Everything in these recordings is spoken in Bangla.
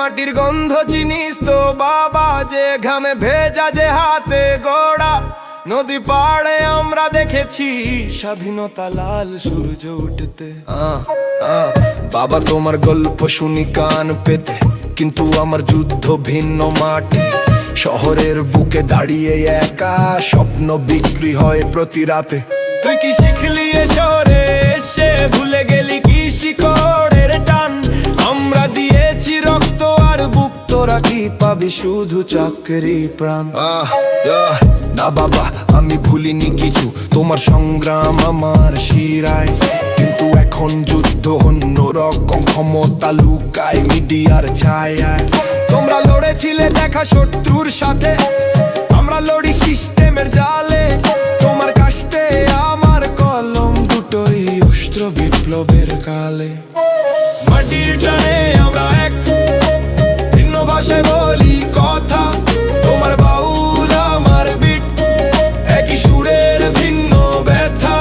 মাটির গন্ধ চিনিস তো বাবা, যে ঘামে ভেজা যে হাতে গোড়া। নদী পাড়ে আমরা দেখেছি স্বাধীনতা লাল সূর্য উঠতে। বাবা তোমার গল্প শুনি কান পেতে, কিন্তু আমার যুদ্ধ ভিন্ন মাটি। শহরের বুকে দাঁড়িয়ে একা, স্বপ্ন বিক্রি হয় প্রতি রাতে। তুই কি শিখলি এ শহরে এসে, ভুলে গেলি কি শিকড়ের টান? আমরা দিয়েছি রক্ত আর বুক, তোরা কি পাবি শুধু চাকরি প্রাণ। না বাবা আমি ভুলিনি কিছু, তোমার সংগ্রাম আমার শিরায়। কিন্তু এখন যুদ্ধ অন্য রকম, ক্ষমতা লুকায় মিডিয়ার ছায়ায়। তোমরা লড়েছিলে দেখা শত্রুর সাথে, আমরা লড়ি সিস্টেমের জালে। তোমার কাস্তে আমার কলম, দুটোই অস্ত্র বিপ্লবের কালে। মাটির টানে আমরা এক, ভিন্ন ভাষায় বলি কথা। তোমার বাউল আমার বিট, একই সুরের ভিন্ন ব্যথা।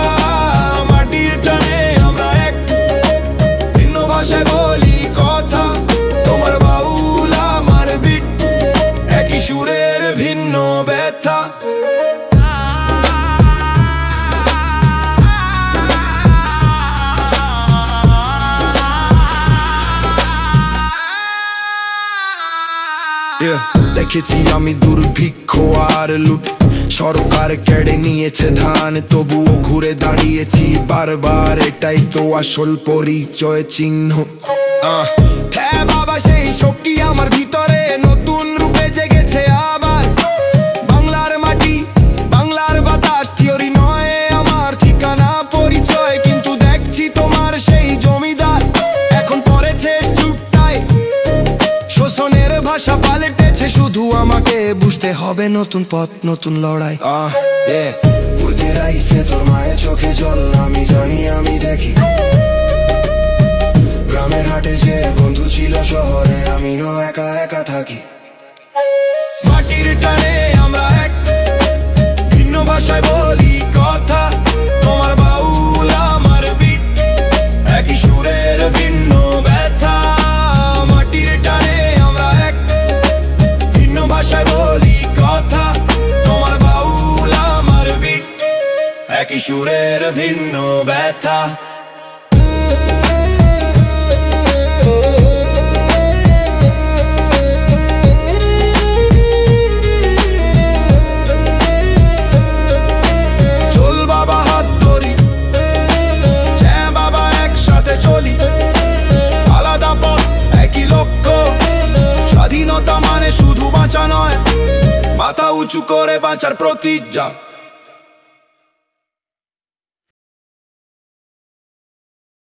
মাটির টানে আমরা এক, ভিন্ন ভাষায় বলি কথা। তোমার বাউল আমার বিট, একই সুরের ভিন্ন ব্যথা। দেখেছি আমি দুর্ভিক্ষ আর লুট, সরকার কেড়ে নিয়েছে ধান, তবুও ঘুরে দাঁড়িয়েছি বারবার। এটাই তো আসল পরিচয় চিহ্ন। হ্যাঁ বাবা সেই শক্তি আমার ভিতরে নতুন রূপে জেগেছে আবার। বাংলার মাটি, বাংলার বাতাস, থিওরি নয় আমার ঠিকানা পরিচয়। কিন্তু দেখছি তোমার সেই জমিদার এখন পড়েছে চুপটায়। শোষণের ভাষা পাল্টেছে, শুধু আমাকে বুঝতে হবে নতুন পথ নতুন লড়াই। ওদের আইছে তোর মায়ের চোখে জল, আমি জানি আমি দেখি। গ্রামের হাটে যে বন্ধু ছিল শহরে, আমিও একা একা থাকি। মাটির টানে আমরা এক, ভিন্ন ভাষায় বলি কথা। তোমার বাউল আমার বিট, একই সুরের ভিন্ন ব্যথা। মাটির টানে আমরা এক, ভিন্ন ভাষায় বলি কথা। তোমার বাউল আমার বিট, একই সুরের ভিন্ন ব্যথা। চল বাবা হাত ধরি, হ্যাঁ বাবা একসাথে চলি। আলাদা পথ একই লক্ষ্য, স্বাধীনতা মানে শুধু বাঁচা নয়, মাথা উঁচু করে বাঁচার প্রতিজ্ঞা।